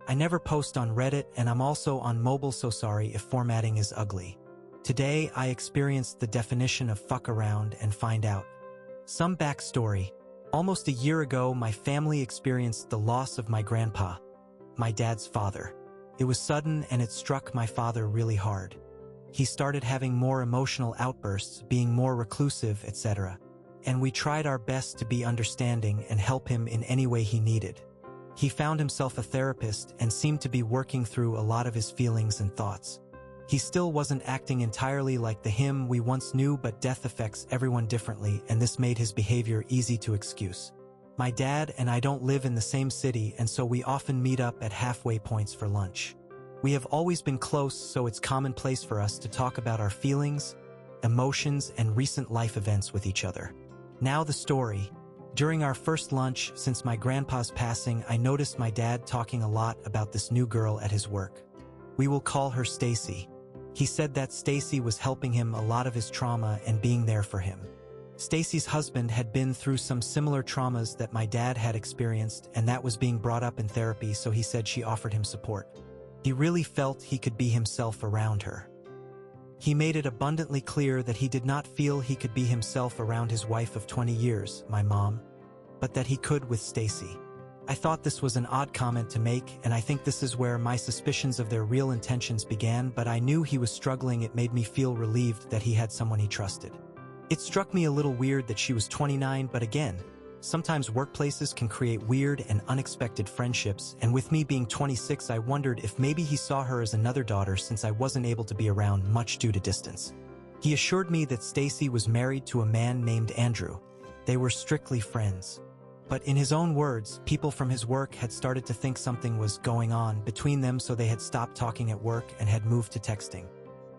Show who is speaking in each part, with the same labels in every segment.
Speaker 1: I never post on Reddit, and I'm also on mobile, so sorry if formatting is ugly. Today, I experienced the definition of fuck around and find out. Some backstory. Almost a year ago, my family experienced the loss of my grandpa, my dad's father. It was sudden and it struck my father really hard. He started having more emotional outbursts, being more reclusive, etc. And we tried our best to be understanding and help him in any way he needed. He found himself a therapist and seemed to be working through a lot of his feelings and thoughts. He still wasn't acting entirely like the him we once knew, but death affects everyone differently, and this made his behavior easy to excuse. My dad and I don't live in the same city, and so we often meet up at halfway points for lunch. We have always been close, so it's commonplace for us to talk about our feelings, emotions, and recent life events with each other. Now the story. During our first lunch since my grandpa's passing, I noticed my dad talking a lot about this new girl at his work. We will call her Stacy. He said that Stacy was helping him a lot of his trauma and being there for him. Stacy's husband had been through some similar traumas that my dad had experienced, and that was being brought up in therapy, so he said she offered him support. He really felt he could be himself around her. He made it abundantly clear that he did not feel he could be himself around his wife of 20 years, my mom, but that he could with Stacy. I thought this was an odd comment to make, and I think this is where my suspicions of their real intentions began, but I knew he was struggling. It made me feel relieved that he had someone he trusted. It struck me a little weird that she was 29, but again, sometimes workplaces can create weird and unexpected friendships, and with me being 26, I wondered if maybe he saw her as another daughter since I wasn't able to be around much due to distance. He assured me that Stacy was married to a man named Andrew. They were strictly friends. But in his own words, people from his work had started to think something was going on between them, so they had stopped talking at work and had moved to texting.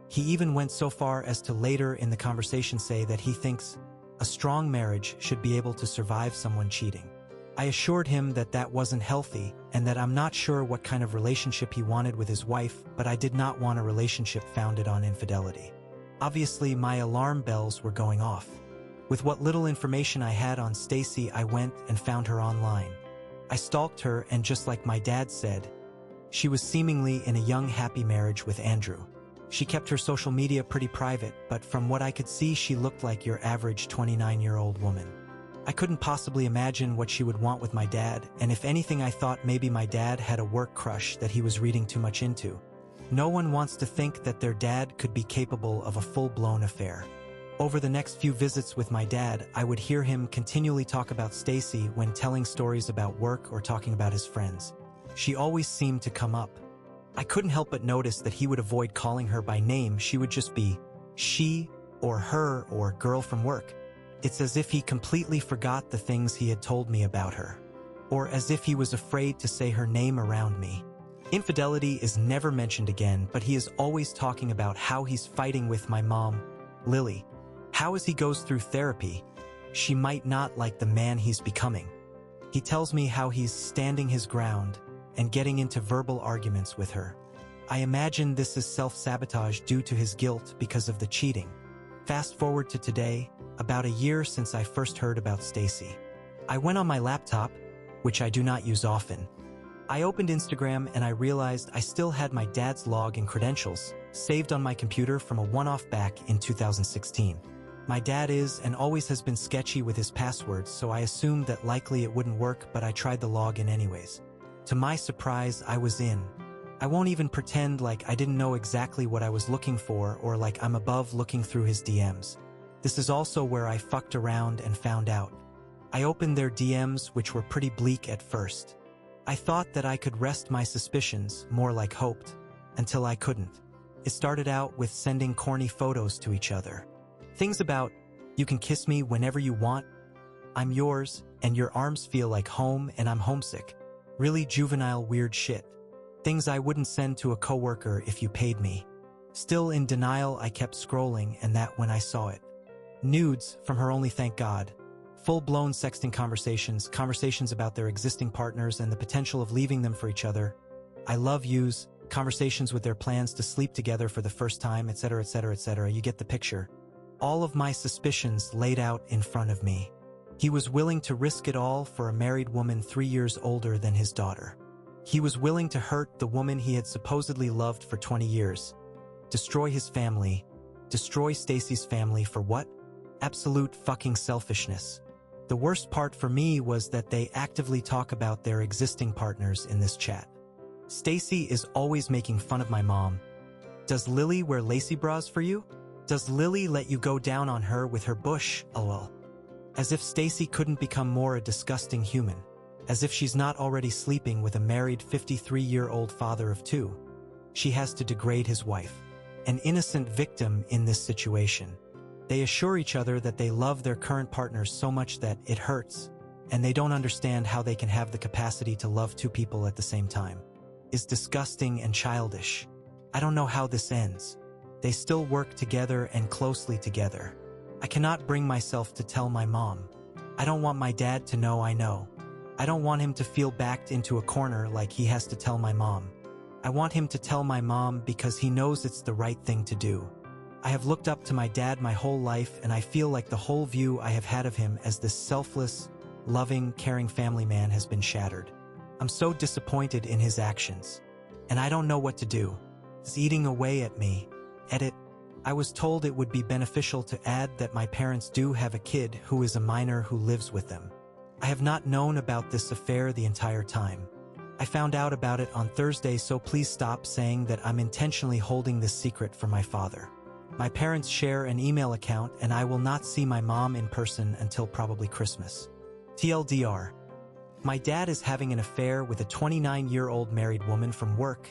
Speaker 1: He even went so far as to later in the conversation say that he thinks a strong marriage should be able to survive someone cheating. I assured him that that wasn't healthy and that I'm not sure what kind of relationship he wanted with his wife, but I did not want a relationship founded on infidelity. Obviously, my alarm bells were going off. With what little information I had on Stacy, I went and found her online. I stalked her, and just like my dad said, she was seemingly in a young, happy marriage with Andrew. She kept her social media pretty private, but from what I could see, she looked like your average 29-year-old woman. I couldn't possibly imagine what she would want with my dad, and if anything, I thought maybe my dad had a work crush that he was reading too much into. No one wants to think that their dad could be capable of a full-blown affair. Over the next few visits with my dad, I would hear him continually talk about Stacy when telling stories about work or talking about his friends. She always seemed to come up. I couldn't help but notice that he would avoid calling her by name. She would just be she or her or girl from work. It's as if he completely forgot the things he had told me about her, or as if he was afraid to say her name around me. Infidelity is never mentioned again, but he is always talking about how he's fighting with my mom, Lily. How as he goes through therapy, she might not like the man he's becoming. He tells me how he's standing his ground and getting into verbal arguments with her. I imagine this is self-sabotage due to his guilt because of the cheating. Fast forward to today, about a year since I first heard about Stacy. I went on my laptop, which I do not use often. I opened Instagram and I realized I still had my dad's login credentials saved on my computer from a one-off back in 2016. My dad is and always has been sketchy with his passwords, so I assumed that likely it wouldn't work, but I tried the login anyways. To my surprise, I was in. I won't even pretend like I didn't know exactly what I was looking for or like I'm above looking through his DMs. This is also where I fucked around and found out. I opened their DMs, which were pretty bleak at first. I thought that I could rest my suspicions, more like hoped, until I couldn't. It started out with sending corny photos to each other. Things about, you can kiss me whenever you want, I'm yours, and your arms feel like home and I'm homesick. Really juvenile weird shit. Things I wouldn't send to a coworker if you paid me. Still in denial, I kept scrolling, and that when I saw it. Nudes from her only, thank God. Full-blown sexting conversations about their existing partners and the potential of leaving them for each other. I love yous, conversations with their plans to sleep together for the first time, etc., etc., etc. You get the picture. All of my suspicions laid out in front of me. He was willing to risk it all for a married woman 3 years older than his daughter. He was willing to hurt the woman he had supposedly loved for 20 years. Destroy his family. Destroy Stacy's family for what? Absolute fucking selfishness. The worst part for me was that they actively talk about their existing partners in this chat. Stacy is always making fun of my mom. Does Lily wear lacy bras for you? Does Lily let you go down on her with her bush? Lol. As if Stacy couldn't become more a disgusting human. As if she's not already sleeping with a married 53-year-old father of 2. She has to degrade his wife. An innocent victim in this situation. They assure each other that they love their current partners so much that it hurts, and they don't understand how they can have the capacity to love 2 people at the same time. Is disgusting and childish. I don't know how this ends. They still work together and closely together. I cannot bring myself to tell my mom. I don't want my dad to know I know. I don't want him to feel backed into a corner like he has to tell my mom. I want him to tell my mom because he knows it's the right thing to do. I have looked up to my dad my whole life, and I feel like the whole view I have had of him as this selfless, loving, caring family man has been shattered. I'm so disappointed in his actions. And I don't know what to do. It's eating away at me. Edit. I was told it would be beneficial to add that my parents do have a kid who is a minor who lives with them. I have not known about this affair the entire time. I found out about it on Thursday, so please stop saying that I'm intentionally holding this secret from my father. My parents share an email account, and I will not see my mom in person until probably Christmas. TLDR. My dad is having an affair with a 29-year-old married woman from work,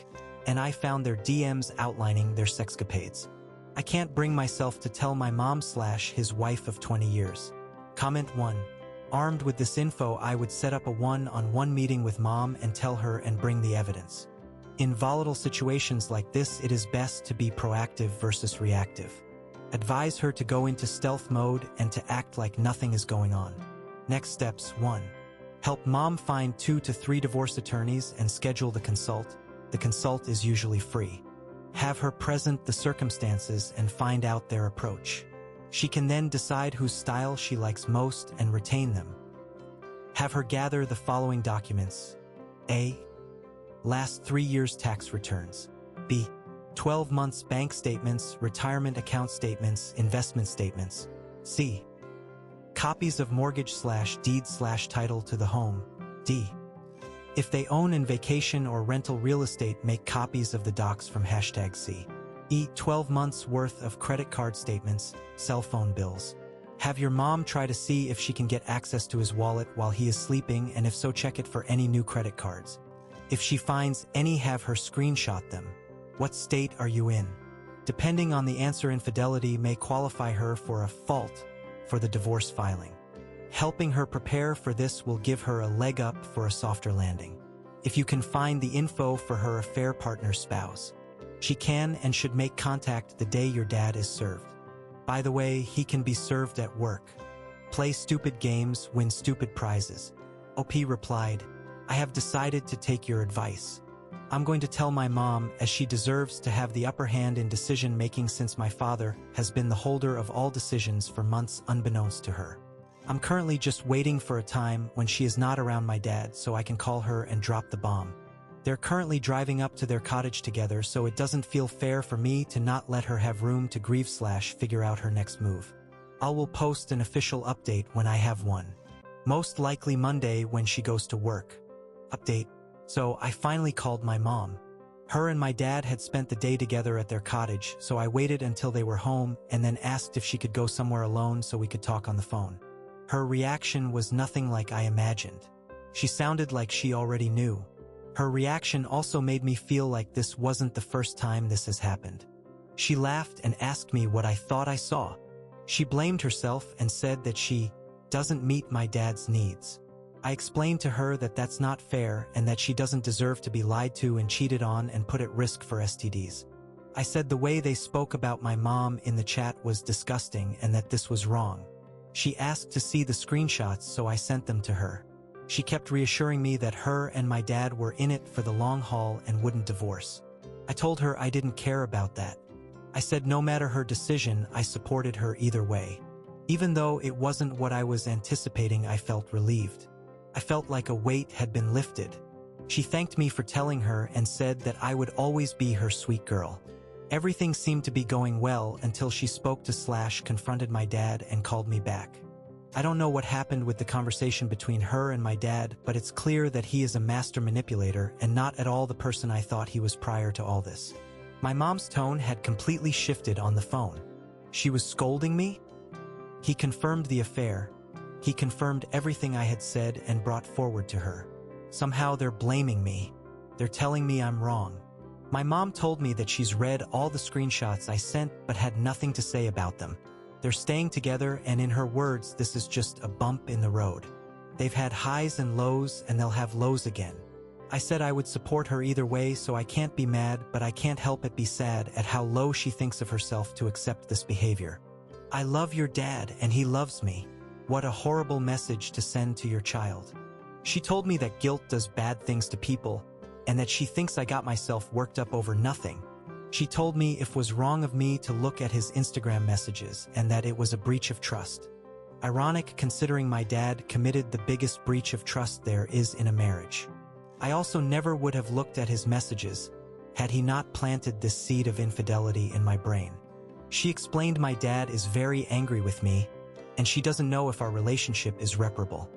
Speaker 1: and I found their DMs outlining their sexcapades. I can't bring myself to tell my mom/his wife of 20 years. Comment 1. Armed with this info, I would set up a one-on-one meeting with mom and tell her and bring the evidence. In volatile situations like this, it is best to be proactive versus reactive. Advise her to go into stealth mode and to act like nothing is going on. Next steps. 1. Help mom find 2 to 3 divorce attorneys and schedule the consult. The consult is usually free. Have her present the circumstances and find out their approach. She can then decide whose style she likes most and retain them. Have her gather the following documents. A. Last 3 years' tax returns. B. 12 months bank statements, retirement account statements, investment statements. C. Copies of mortgage/deed/title to the home. D. If they own in vacation or rental real estate, make copies of the docs from #C. E. 12 months worth of credit card statements, cell phone bills. Have your mom try to see if she can get access to his wallet while he is sleeping, and if so, check it for any new credit cards. If she finds any, have her screenshot them. What state are you in? Depending on the answer, infidelity may qualify her for a fault for the divorce filing. Helping her prepare for this will give her a leg up for a softer landing. If you can find the info for her affair partner's spouse, she can and should make contact the day your dad is served. By the way, he can be served at work. Play stupid games, win stupid prizes. OP replied, I have decided to take your advice. I'm going to tell my mom, as she deserves to have the upper hand in decision-making since my father has been the holder of all decisions for months unbeknownst to her. I'm currently just waiting for a time when she is not around my dad so I can call her and drop the bomb. They're currently driving up to their cottage together, so it doesn't feel fair for me to not let her have room to grieve/figure out her next move. I will post an official update when I have one. Most likely Monday when she goes to work. Update. So I finally called my mom. Her and my dad had spent the day together at their cottage, so I waited until they were home and then asked if she could go somewhere alone so we could talk on the phone. Her reaction was nothing like I imagined. She sounded like she already knew. Her reaction also made me feel like this wasn't the first time this has happened. She laughed and asked me what I thought I saw. She blamed herself and said that she doesn't meet my dad's needs. I explained to her that that's not fair and that she doesn't deserve to be lied to and cheated on and put at risk for STDs. I said the way they spoke about my mom in the chat was disgusting and that this was wrong. She asked to see the screenshots, so I sent them to her. She kept reassuring me that her and my dad were in it for the long haul and wouldn't divorce. I told her I didn't care about that. I said no matter her decision, I supported her either way. Even though it wasn't what I was anticipating, I felt relieved. I felt like a weight had been lifted. She thanked me for telling her and said that I would always be her sweet girl. Everything seemed to be going well until she spoke to Slash, confronted my dad, and called me back. I don't know what happened with the conversation between her and my dad, but it's clear that he is a master manipulator and not at all the person I thought he was prior to all this. My mom's tone had completely shifted on the phone. She was scolding me? He confirmed the affair. He confirmed everything I had said and brought forward to her. Somehow they're blaming me. They're telling me I'm wrong. My mom told me that she's read all the screenshots I sent but had nothing to say about them. They're staying together, and in her words, this is just a bump in the road. They've had highs and lows, and they'll have lows again. I said I would support her either way, so I can't be mad, but I can't help but be sad at how low she thinks of herself to accept this behavior. I love your dad, and he loves me. What a horrible message to send to your child. She told me that guilt does bad things to people, and that she thinks I got myself worked up over nothing. She told me it was wrong of me to look at his Instagram messages and that it was a breach of trust. Ironic, considering my dad committed the biggest breach of trust there is in a marriage. I also never would have looked at his messages had he not planted this seed of infidelity in my brain. She explained my dad is very angry with me, and she doesn't know if our relationship is reparable.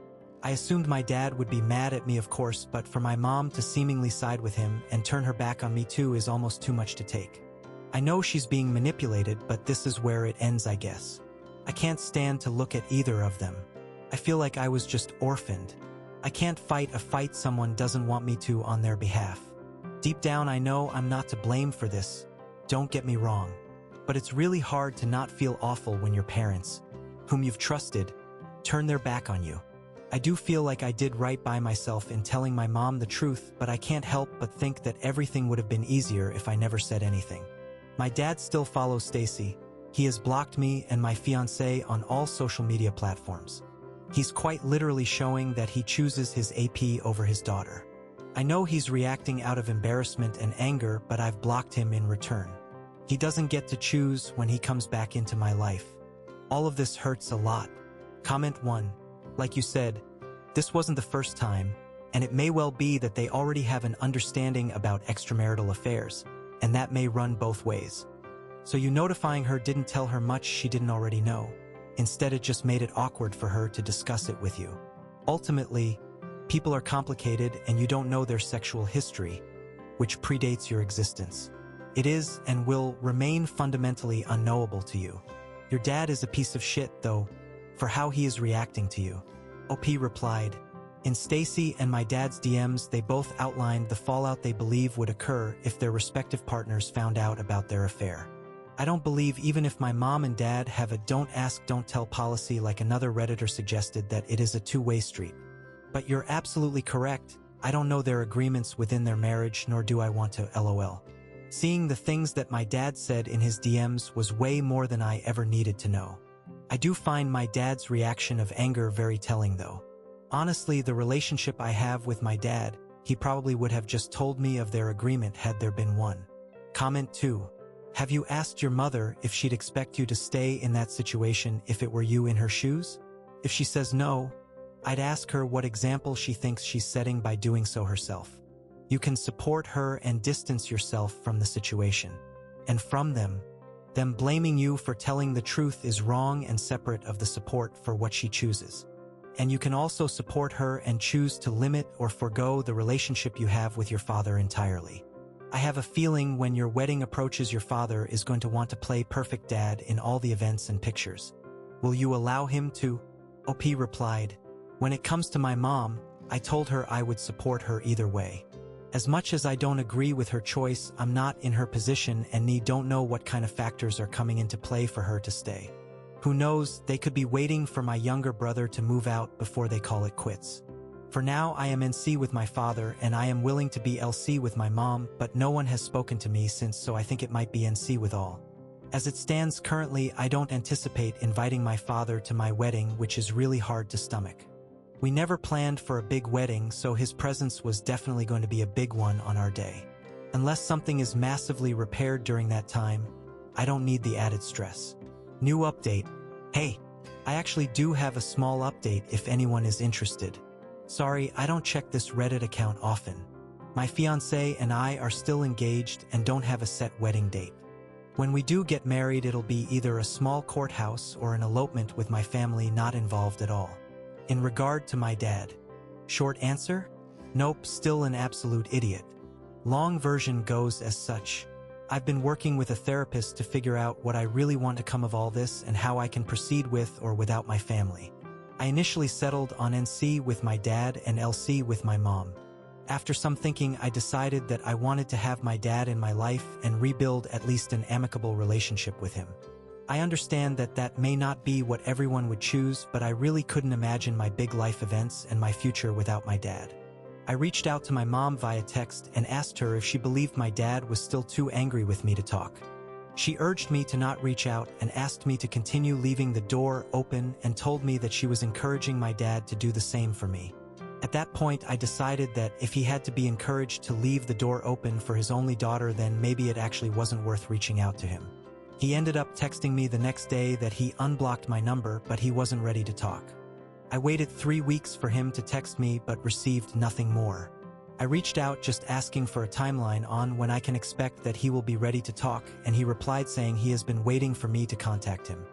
Speaker 1: I assumed my dad would be mad at me, of course, but for my mom to seemingly side with him and turn her back on me too is almost too much to take. I know she's being manipulated, but this is where it ends, I guess. I can't stand to look at either of them. I feel like I was just orphaned. I can't fight a fight someone doesn't want me to on their behalf. Deep down, I know I'm not to blame for this. Don't get me wrong. But it's really hard to not feel awful when your parents, whom you've trusted, turn their back on you. I do feel like I did right by myself in telling my mom the truth, but I can't help but think that everything would have been easier if I never said anything. My dad still follows Stacy. He has blocked me and my fiancée on all social media platforms. He's quite literally showing that he chooses his AP over his daughter. I know he's reacting out of embarrassment and anger, but I've blocked him in return. He doesn't get to choose when he comes back into my life. All of this hurts a lot. Comment 1. Like you said, this wasn't the first time, and it may well be that they already have an understanding about extramarital affairs, and that may run both ways. So you notifying her didn't tell her much she didn't already know. Instead, it just made it awkward for her to discuss it with you. Ultimately, people are complicated and you don't know their sexual history, which predates your existence. It is and will remain fundamentally unknowable to you. Your dad is a piece of shit, though, for how he is reacting to you. OP replied, in Stacy and my dad's DMs, they both outlined the fallout they believe would occur if their respective partners found out about their affair. I don't believe even if my mom and dad have a don't ask, don't tell policy like another Redditor suggested that it is a two-way street. But you're absolutely correct. I don't know their agreements within their marriage, nor do I want to LOL. Seeing the things that my dad said in his DMs was way more than I ever needed to know. I do find my dad's reaction of anger very telling, though. Honestly, the relationship I have with my dad, he probably would have just told me of their agreement had there been one. Comment 2. Have you asked your mother if she'd expect you to stay in that situation if it were you in her shoes? If she says no, I'd ask her what example she thinks she's setting by doing so herself. You can support her and distance yourself from the situation. And from them blaming you for telling the truth is wrong and separate of the support for what she chooses. And you can also support her and choose to limit or forego the relationship you have with your father entirely. I have a feeling when your wedding approaches, your father is going to want to play perfect dad in all the events and pictures. Will you allow him to? OP replied, when it comes to my mom, I told her I would support her either way. As much as I don't agree with her choice, I'm not in her position and don't know what kind of factors are coming into play for her to stay. Who knows, they could be waiting for my younger brother to move out before they call it quits. For now, I am NC with my father and I am willing to be LC with my mom, but no one has spoken to me since, so I think it might be NC with all. As it stands currently, I don't anticipate inviting my father to my wedding, which is really hard to stomach. We never planned for a big wedding, so his presence was definitely going to be a big one on our day. Unless something is massively repaired during that time, I don't need the added stress. New update. Hey, I actually do have a small update if anyone is interested. Sorry, I don't check this Reddit account often. My fiancé and I are still engaged and don't have a set wedding date. When we do get married, it'll be either a small courthouse or an elopement with my family not involved at all. In regard to my dad, short answer? Nope, still an absolute idiot. Long version goes as such. I've been working with a therapist to figure out what I really want to come of all this and how I can proceed with or without my family. I initially settled on NC with my dad and LC with my mom. After some thinking, I decided that I wanted to have my dad in my life and rebuild at least an amicable relationship with him. I understand that that may not be what everyone would choose, but I really couldn't imagine my big life events and my future without my dad. I reached out to my mom via text and asked her if she believed my dad was still too angry with me to talk. She urged me to not reach out and asked me to continue leaving the door open and told me that she was encouraging my dad to do the same for me. At that point, I decided that if he had to be encouraged to leave the door open for his only daughter, then maybe it actually wasn't worth reaching out to him. He ended up texting me the next day that he unblocked my number, but he wasn't ready to talk. I waited 3 weeks for him to text me, but received nothing more. I reached out just asking for a timeline on when I can expect that he will be ready to talk, and he replied saying he has been waiting for me to contact him.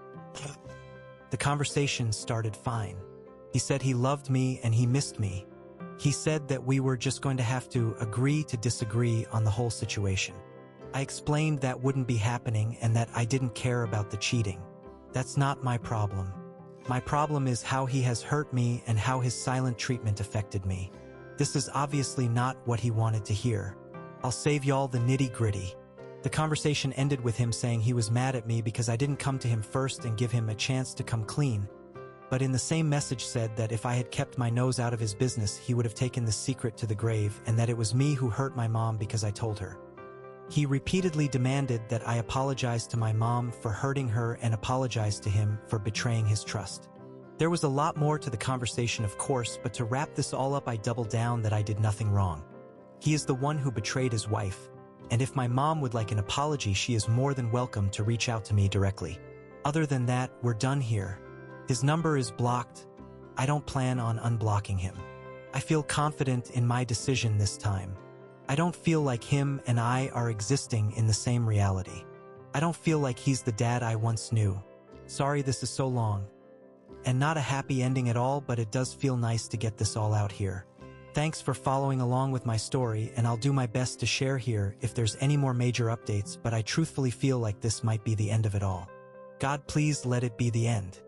Speaker 1: The conversation started fine. He said he loved me and he missed me. He said that we were just going to have to agree to disagree on the whole situation. I explained that wouldn't be happening and that I didn't care about the cheating. That's not my problem. My problem is how he has hurt me and how his silent treatment affected me. This is obviously not what he wanted to hear. I'll save y'all the nitty-gritty. The conversation ended with him saying he was mad at me because I didn't come to him first and give him a chance to come clean. But in the same message said that if I had kept my nose out of his business, he would have taken the secret to the grave and that it was me who hurt my mom because I told her. He repeatedly demanded that I apologize to my mom for hurting her and apologize to him for betraying his trust. There was a lot more to the conversation, of course, but to wrap this all up, I doubled down that I did nothing wrong. He is the one who betrayed his wife, and if my mom would like an apology, she is more than welcome to reach out to me directly. Other than that, we're done here. His number is blocked. I don't plan on unblocking him. I feel confident in my decision this time. I don't feel like him and I are existing in the same reality. I don't feel like he's the dad I once knew. Sorry this is so long. And not a happy ending at all, but it does feel nice to get this all out here. Thanks for following along with my story, and I'll do my best to share here if there's any more major updates, but I truthfully feel like this might be the end of it all. God, please let it be the end.